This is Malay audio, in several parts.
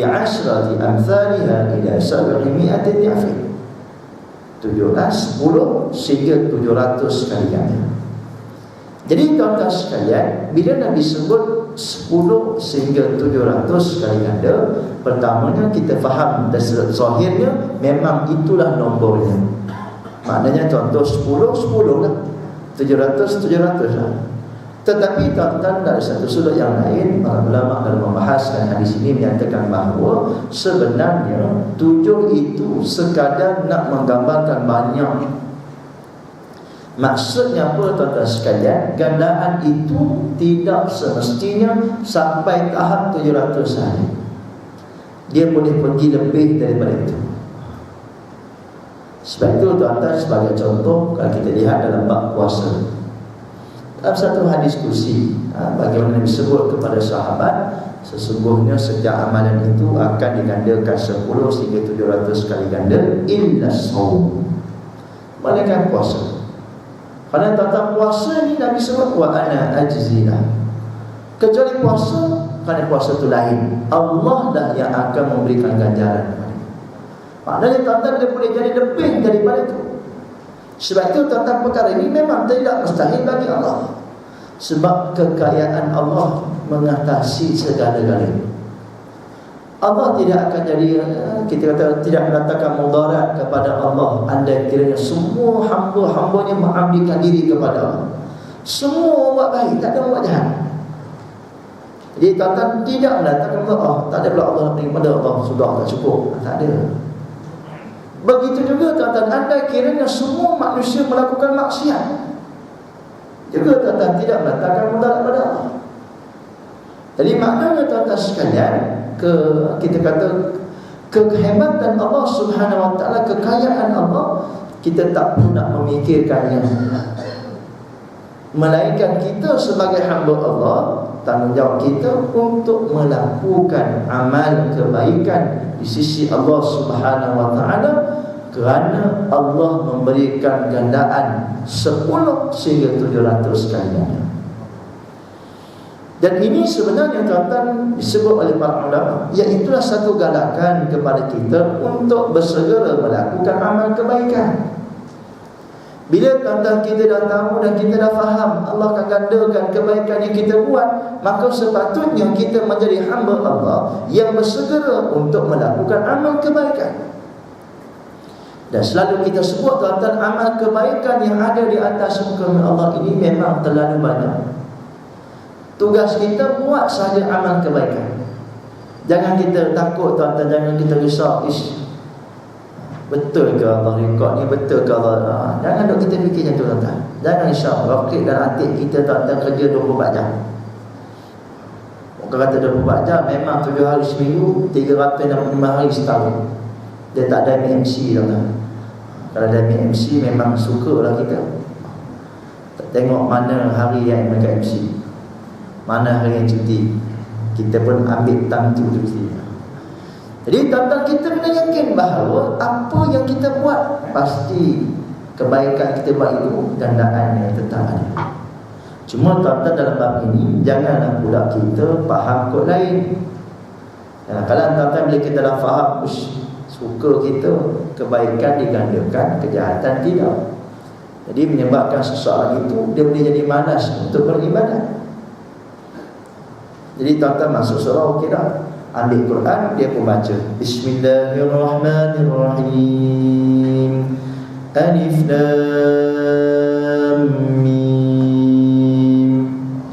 bi'ashrati amthaliha ila 700 di'afin. 10 sehingga 700 kali ganda. Jadi tuan-tuan sekalian, bila Nabi sebut 10 sehingga 700 kali ganda, pertamanya kita faham dari zahirnya memang itulah nombornya. Maknanya contoh 10 lah, 700 lah. Tetapi tuan-tuan, dari satu sudut yang lain, para ulama dalam membahaskan hadis ini menyatakan bahawa sebenarnya 7 itu sekadar nak menggambarkan banyak. Maksudnya apa tuan-tuan sekalian? Gandaan itu tidak semestinya sampai tahap 700 hari. Dia boleh pergi lebih daripada itu. Sebab itu tuan-tuan, sebagai contoh, kalau kita lihat dalam bab puasa, dalam satu hadis kursi, bagaimana disebut kepada sahabat, sesungguhnya setiap amalan itu akan digandakan 10 hingga 700 kali ganda, illa shaum, melainkan puasa. Kerana tentang puasa ni Nabi sebut wa ana ajzilah. Kecuali puasa, kerana puasa itu lain, Allah dah yang akan memberikan ganjaran. Maknanya tuan-tuan dia boleh jadi lebih daripada itu. Sebab itu tentang perkara ini memang tidak mustahil bagi Allah. Sebab kekayaan Allah mengatasi segala-galanya. Allah tidak akan jadi, kita kata, tidak mendatangkan mudarat kepada Allah andai kiranya semua hamba-hambanya mengabdikan diri kepada Allah. Semua buat baik, tak ada buat jahat. Jadi tuan-tuan tidak mendatangkan Allah. Tak ada pula Allah daripada Allah sudah tak cukup, tak ada. Begitu juga tuan-tuan, andai kiranya semua manusia melakukan maksiat, juga tuan-tuan tidak mendatangkan mudarat kepada Allah. Jadi maknanya tuan-tuan sekalian, kita kata kehebatan Allah Subhanahu Wa Taala, kekayaan Allah, kita tak perlu nak memikirkannya. Melainkan kita sebagai hamba Allah, tanggungjawab kita untuk melakukan amal kebaikan di sisi Allah Subhanahu Wa Taala, kerana Allah memberikan gandaan 10 sehingga 700 kali. Dan ini sebenarnya tuan-tuan disebut oleh para ulama, iaitulah satu galakan kepada kita untuk bersegera melakukan amal kebaikan. Bila tuan-tuan kita dah tahu dan kita dah faham Allah akan gandakan kebaikan yang kita buat, maka sepatutnya kita menjadi hamba Allah yang bersegera untuk melakukan amal kebaikan. Dan selalu kita sebut tuan-tuan, amal kebaikan yang ada di atas muka Allah ini memang terlalu banyak. Tugas kita buat sahaja amal kebaikan. Jangan kita takut tuan-tuan, jangan kita risau, betul ke Allah rekod ni, betul ke Allah, jangan duk kita fikir macam tu tuan-tuan. Jangan risau. Rakib dan atik kita tuan-tuan kerja 24 jam. Orang kata 24 jam, memang 7 hari seminggu, 365 hari setahun. Dia tak ada MC tuan-tuan. Kalau ada MC memang sukalah kita. Tak tengok mana hari yang mereka MC, mana hari yang cuti, kita pun ambil tangtu cuti. Jadi tuan-tuan, kita kena yakin bahawa apa yang kita buat, pasti kebaikan kita buat itu gandaannya tetap ada. Cuma tuan-tuan, dalam bab ini janganlah pula kita faham kod lain. Kadang-kadang tuan-tuan, bila kita dah faham, suka kita kebaikan digandakan, kejahatan tidak. Jadi menyebabkan seseorang itu dia boleh jadi malas untuk beribadat. Jadi tuan-tuan masuk surau, okey dah, ambil Quran, dia pun baca Bismillahirrahmanirrahim, Alif Lam Mim,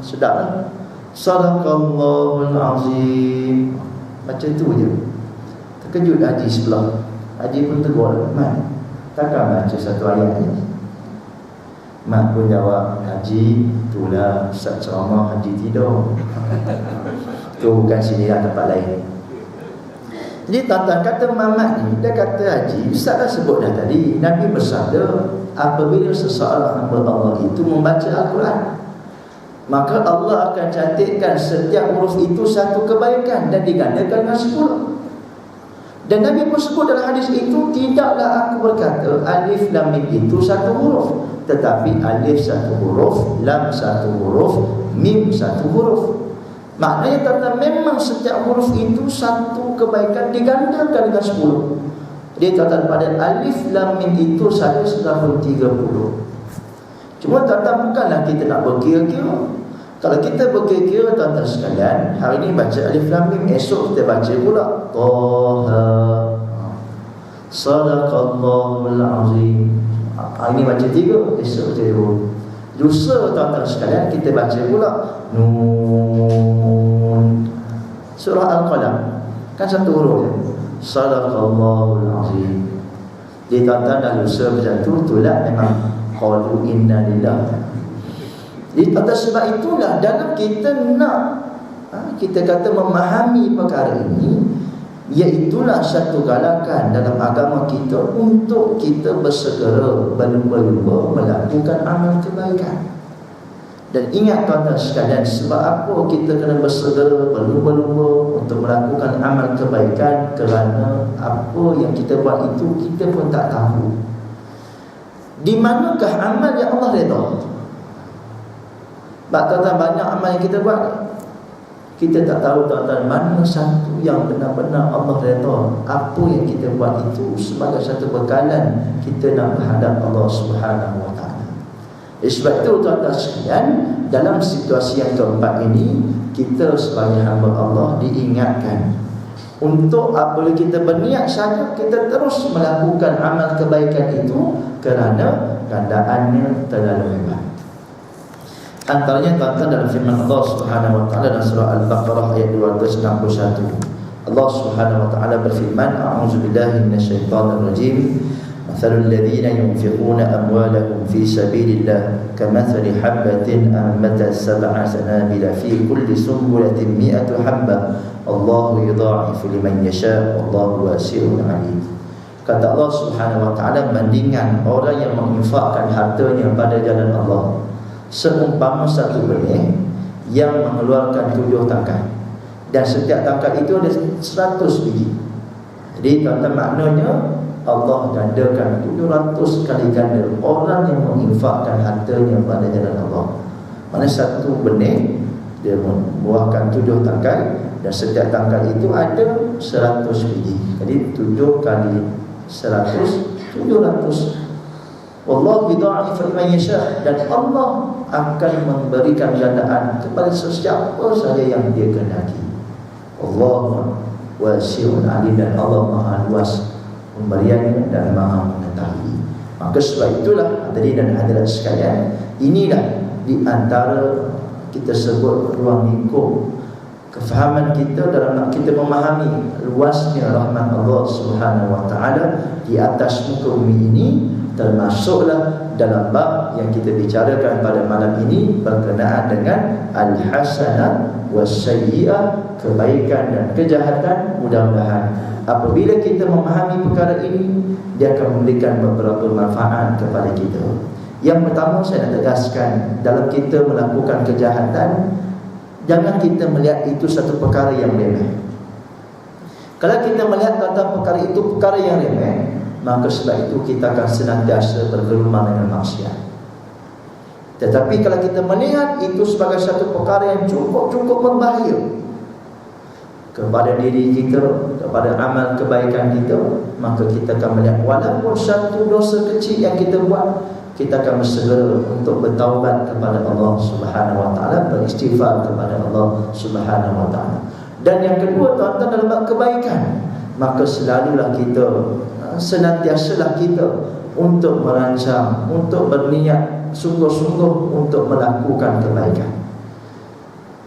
sudahlah, Sadaqallahul Azim, baca tu je. Terkejut Haji sebelah, Haji pun tegur, Mat, takkan baca satu ayat ni? Mak pun jawab, Haji, itulah Ustaz ceramah, Haji tidur. Itu bukan sini lah, tempat lain. Jadi tuan-tuan, kata Mamat ni, dia kata Haji, Ustaz dah sebut dah tadi, Nabi bersabda, apabila seseorang hamba Allah itu membaca Al-Quran, maka Allah akan cantikkan setiap huruf itu satu kebaikan dan digandakan dengan 10. Dan Nabi pun sebut dalam hadis itu, tidaklah aku berkata Alif Lam Mim itu satu huruf, tetapi Alif satu huruf, Lam satu huruf, Mim satu huruf. Maknanya tuan-tuan, memang setiap huruf itu satu kebaikan digandakan dengan 10. Jadi tuan-tuan, pada alif lam mim itu saja sudah 30. Cuma tuan-tuan, bukanlah kita nak berkira-kira. Kalau kita berkira-kira tuan-tuan sekalian, hari ini baca alif lam mim, esok kita baca pula Taha, Sadaqallahul Azim. Hari ini baca 3, esok baca 2. Lusa tuan-tuan sekalian kita baca pula Nun. Surah Al-Qalam kan satu huruf je, Sadaqallahul Azim. Dia tuan-tuan dah lusa macam tu, itulah memang qalu inna lillahi. Jadi atas sebab itulah dalam kita nak kita kata memahami perkara ini, iaitulah satu galakan dalam agama kita untuk kita bersegera berlumba-lumba melakukan amal kebaikan. Dan ingat tuan-tuan sekalian, sebab apa kita kena bersegera berlumba-lumba untuk melakukan amal kebaikan? Kerana apa yang kita buat itu kita pun tak tahu di manakah amal yang Allah redha. Sebab tuan-tuan, banyak amal yang kita buat, kita tak tahu tuan-tuan mana satu yang benar-benar Allah redha. Apa yang kita buat itu sebagai satu bekalan kita nak berhadap Allah Subhanahu Wa Taala. Sebab itu tuan-tuan sekalian, dalam situasi yang keempat ini, kita sebagai hamba Allah diingatkan untuk apabila kita berniat saja, kita terus melakukan amal kebaikan itu kerana gandaannya terlalu hebat. Antaranya tuan-tuan dalam firman Allah Subhanahu Wa Taala dalam surah Al-Baqarah ayat 261. Allah Subhanahu Wa Taala berfirman, a'udzubillahi minasyaitonir rajim. Mathalul ladzina yunfiquna amwalahum fi sabilillah kamathali habatin ambatat sab'a sanabila fi kulli sumbulatin mi'atu habbah Allahu yudha'ifu liman yasha' wallahu wasi'un 'alim. Kata Allah Subhanahu Wa Taala, bandingan orang yang menginfakkan hartanya pada jalan Allah seumpama satu benih yang mengeluarkan 7 tangkai, dan setiap tangkai itu ada 100 biji. Jadi tuan-tuan, maknanya Allah gandakan 700 kali ganda orang yang menginfakkan hartanya pada jalan Allah. Mana satu benih dia membuahkan 7 tangkai, dan setiap tangkai itu ada 100 biji. Jadi 7 kali 100, 700. Wallahu yudha'ifu liman yasha', dan Allah akan memberikan gandaan kepada sesiapa saja yang Dia kehendaki. Allahu wasi'un 'alim, dan Allah Maha luas pemberiannya dan Maha mengetahui. Maka sebab itulah hadirin dan hadirat sekalian, inilah di antara kita sebut ruang lingkup kefahaman kita dalam kita memahami luasnya rahmat Allah Subhanahu Wa Taala di atas muka bumi ini, termasuklah dalam bab yang kita bicarakan pada malam ini berkenaan dengan al-hasanah was-sayyi'ah, kebaikan dan kejahatan. Mudah-mudahan apabila kita memahami perkara ini, dia akan memberikan beberapa manfaat kepada kita. Yang pertama, saya nak tegaskan, dalam kita melakukan kejahatan, jangan kita melihat itu satu perkara yang remeh. Kalau kita melihat tentang perkara itu perkara yang remeh, maka sebab itu kita akan senantiasa bergelumang dengan maksiat. Tetapi kalau kita melihat itu sebagai satu perkara yang cukup berbahaya kepada diri kita, kepada amal kebaikan kita, maka kita akan melihat walaupun satu dosa kecil yang kita buat, kita akan bersegera untuk bertaubat kepada Allah Subhanahu Wa Taala, beristighfar kepada Allah Subhanahu Wa Taala. Dan yang kedua, tuan-tuan, dalam kebaikan, maka selalulah kita, senantiasalah kita untuk merancang, untuk berniat sungguh-sungguh untuk melakukan kebaikan.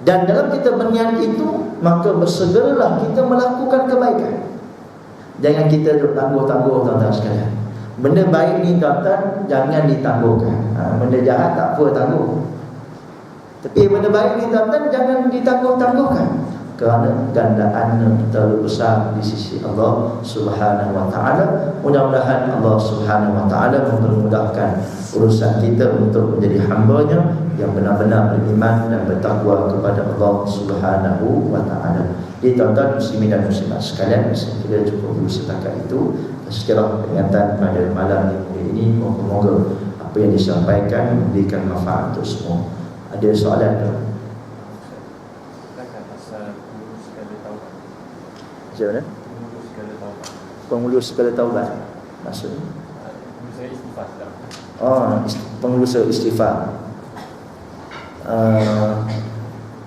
Dan dalam kita berniat itu, maka bersegeralah kita melakukan kebaikan. Jangan kita tangguh-tangguh, tuan-tuan sekalian. Benda baik ni, tuan-tuan, jangan ditangguhkan. Benda jahat tak apa tangguh. Tapi benda baik ni, tuan-tuan, jangan ditangguh-tangguhkan, kerana gandaannya terlalu besar di sisi Allah Subhanahu Wa Taala. Mudah-mudahan Allah Subhanahu Wa Taala mempermudahkan urusan kita untuk menjadi hamba-Nya yang benar-benar beriman dan bertakwa kepada Allah Subhanahu Wa Taala. Jadi tuan-tuan muslimin dan muslimat sekalian, saya kira cukup dulu setakat itu. Sekiranya peringatan pada malam ini, moga-moga apa yang disampaikan memberikan manfaat untuk semua. Ada soalan tak? Macam mana? Penghulu segala taubat. Maksudnya? Penghulu segala istighfar.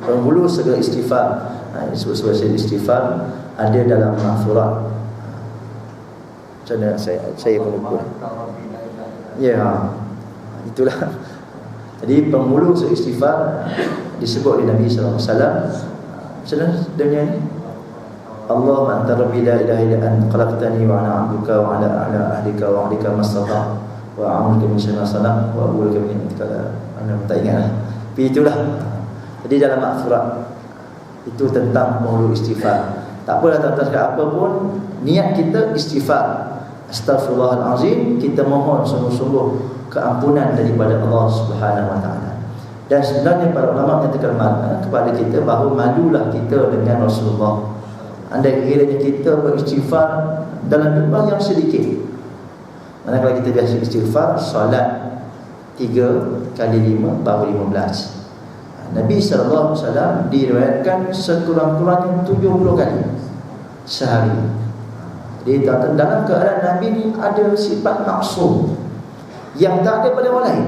Penghulu segala istighfar. Disebut istighfar ada dalam maghfirah. Macam mana saya pun lupa. Ya, itulah. Jadi penghulu segala istighfar disebut oleh Nabi sallallahu alaihi wasallam. Macam mana dunia ni? Allahumma anta rabbi la ilaha illa anta khalaqtani wa ana 'abduka wa ala ahdika wa 'ahdika mastata' wa a'udzu min syarri ma sana'tu wa a'udzu bika min syarri tak ingatlah. Tapi itulah. Jadi dalam maghfirah itu tentang penghulu istighfar. Tak apalah tuan-tuan sekalian, apa pun niat kita istighfar. Astaghfirullahalazim, kita mohon sungguh-sungguh keampunan daripada Allah Subhanahu wa taala. Dan sebenarnya para ulama menyatakan kepada kita bahawa malulah kita dengan Rasulullah. Andai kiranya kita beristighfar dalam jumlah yang sedikit. Manakala kita biasa istighfar solat 3 kali 5 baru 15. Nabi sallallahu alaihi wasallam diriwayatkan sekurang-kurangnya 70 kali sehari. Jadi dalam keadaan Nabi ni ada sifat maksum yang tak ada pada orang lain.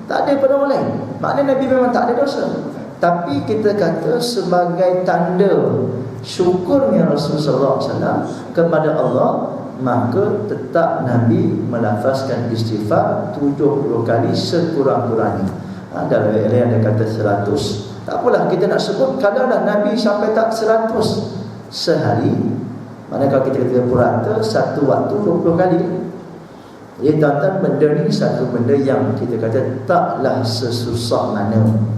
Tak ada pada orang lain. Maknanya Nabi memang tak ada dosa. Tapi kita kata sebagai tanda syukurnya Rasulullah SAW kepada Allah, maka tetap Nabi melafazkan istighfar 70 kali sekurang-kurangnya. Dalam yang ada kata 100. Tak apalah kita nak sebut. Kadang-kadang Nabi sampai tak 100 sehari. Mana kalau kita kata purata satu waktu 20 kali. Jadi tuan-tuan, benda ni satu benda yang kita kata taklah sesusah mana.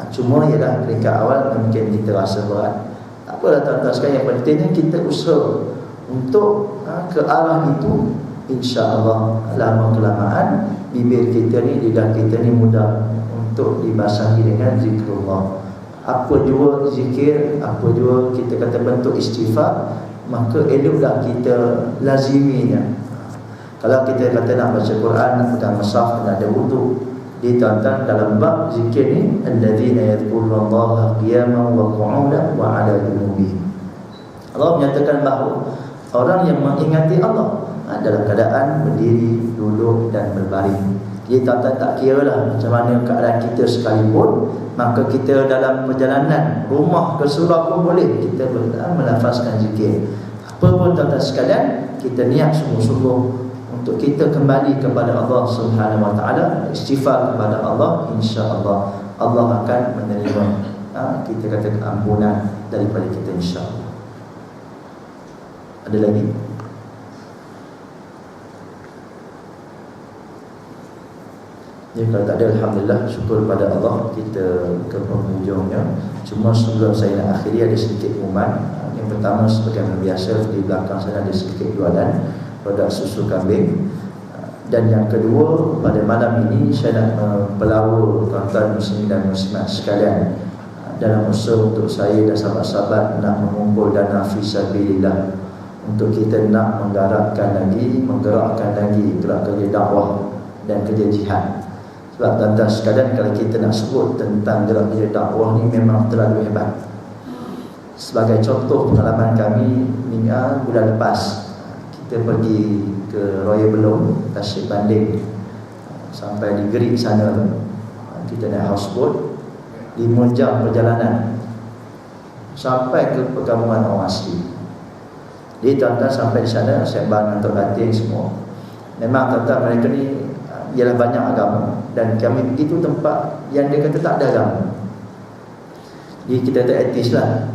Cuma ialah peringkat awal mungkin kita rasa berat. Tak apalah tuan-tuan sekalian, yang pentingnya kita usaha untuk ke arah itu. InsyaAllah lama-kelamaan bibir kita ni, lidah kita ni mudah untuk dibasahi dengan zikrullah. Apa jua zikir, apa jua kita kata bentuk istighfar, maka eloklah kita laziminya. Kalau kita kata nak baca Quran, nak pegang mushaf, nak ada wudu, di tuan-tuan dalam bab zikir ni, alladzina yadhkurullaha qiyaman wa qu'udan wa 'ala junubihim. Allah menyatakan bahawa orang yang mengingati Allah dalam keadaan berdiri, duduk dan berbaring. Jadi tuan-tuan tak kira lah macam mana keadaan kita sekalipun, maka kita dalam perjalanan rumah ke surau pun boleh kita melafazkan zikir. Apa pun tuan-tuan sekalian, kita niat sungguh-sungguh untuk kita kembali kepada Allah Subhanahu wa taala, istighfar kepada Allah, insya-Allah Allah akan menerima kita kata keampunan daripada kita, insya-Allah. Ada lagi? Ya, kalau tak ada, alhamdulillah, syukur pada Allah, kita ke penghujungnya. Cuma sebelum saya nak akhiri, ada sedikit pengumuman. Yang pertama, seperti biasa, di belakang sana ada sedikit jualan produk susu kambing. Dan yang kedua, pada malam ini saya nak pelawur tuan-tuan muslimin dan muslimat sekalian dalam usaha untuk saya dan sahabat-sahabat nak mengumpul dana fisabilillah, untuk kita nak menggerakkan lagi gerak kerja dakwah dan kerja jihad. Sebab tuan-tuan sekalian, kalau kita nak sebut tentang gerak kerja dakwah ni memang terlalu hebat. Sebagai contoh pengalaman kami bulan lepas, kita pergi ke Raya Belum, Tasik Banding, sampai di Gerik sana. Kita naik houseboat 5 jam perjalanan sampai ke perkampungan orang asli. Jadi tuan-tuan sampai di sana, sembang hantar batin semua. Memang tuan-tuan, mereka ni ialah banyak agama, dan kami pergi tu tempat yang dia kata tak ada agama. Jadi kita tak etis lah.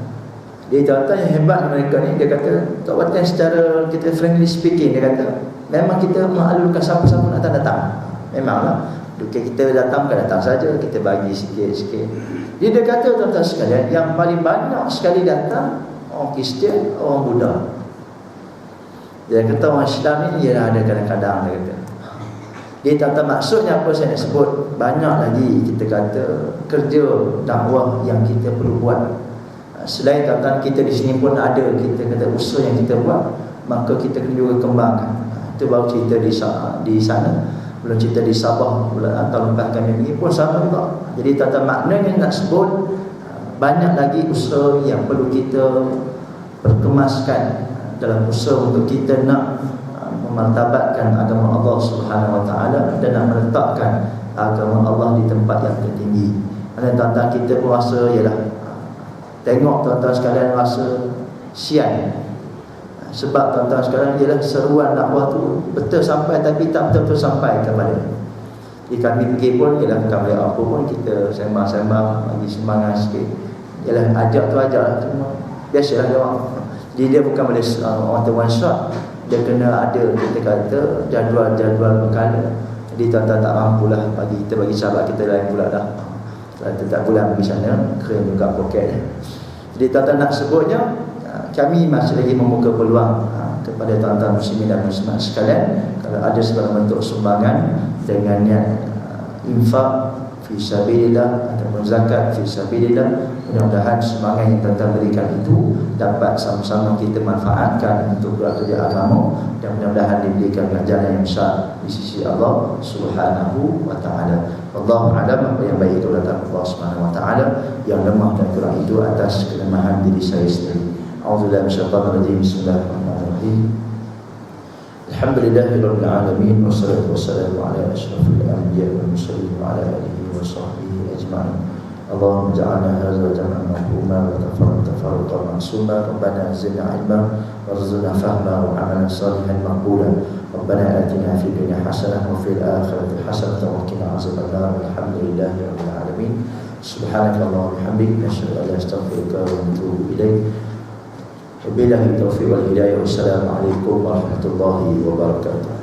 Dia tuan-tuan yang hebat mereka ni, dia kata tak buatkan secara kita friendly speaking, dia kata memang kita maklumkan siapa-siapa nak datang. Memanglah kita datang bukan datang saja, kita bagi sikit-sikit. Jadi dia kata tuan-tuan sekalian, yang paling banyak sekali datang orang Kristian, orang Buddha. Dia kata orang Islam ni ialah ada kadang-kadang, dia kata. Dia tuan-tuan, maksudnya apa saya nak sebut, banyak lagi kita kata kerja dakwah yang kita perlu buat. Selain tuan-tuan kita di sini pun ada kita kata usaha yang kita buat, maka kita kena juga kembangkan. Itu baru cerita di sana, belum cerita di Sabah tahun lepas kami pergi pun sama juga. Jadi tuan-tuan, maknanya nak sebut banyak lagi usaha yang perlu kita perkemaskan dalam usaha untuk kita nak memartabatkan agama Allah Subhanahu Wa Taala dan nak meletakkan agama Allah di tempat yang tertinggi. Mana tuan-tuan kita pun rasa ialah tengok tuan-tuan sekalian rasa sian. Sebab tuan-tuan sekalian ialah seruan dakwah tu betul sampai tapi tak betul-betul sampai kepada. Jadi kami pergi pun ialah kami apa pun kita sembang-sembang bagi semangat sikit. Ialah ajak tu ajak cuma biasalah dia orang. Jadi dia bukan boleh on one shot. Dia kena ada kita kata jadual-jadual berkala. Jadi tuan-tuan tak mampulah bagi kita bagi sahabat kita lain pula dah. Kalau tak bulan pergi sana keren juga poket dia. Jadi tuan-tuan nak sebutnya kami masih lagi membuka peluang kepada tuan-tuan muslimin dan muslimat sekalian kalau ada segala bentuk sumbangan dengan niat infak fi sabilillah atau zakat fi sabilillah, mudah-mudahan semangat yang tuan-tuan berikan itu dapat sama-sama kita manfaatkan untuk kerja agama dan mudah-mudahan diberikan ganjaran yang besar di sisi Allah Subhanahu Wa Taala. Wallahu a'lam. Apa yang baik itu datang Allah Subhanahu Wa Taala, yang lemah dan kurang itu atas kelemahan diri saya sendiri. A'udzubillahi minasyaitonir rajim. Bismillahirrahmanirrahim. Alhamdulillahirabbil alamin wassalatu wassalamu ala asyrafil anbiya'i wal mursalin wa ala alihi wa sahbihi ajma'in. Allahumma ja'alna hadza jam'an marhuma wa tafarruqan ma'suma. Rabbana zidna 'ilma warzuqna fahma wa 'amalan salihan maqbula. Rabbana atina fid dunya hasanah wa fil akhirati hasanah wa qina azabannar. Alhamdulillahirabbil alamin. Subhanakallahumma wa bihamdika asyhadu an la ilaha illa anta astaghfiruka wa atubu ilaik. Wabillahi taufiq wal hidayah. Wassalamualaikum warahmatullahi wabarakatuh.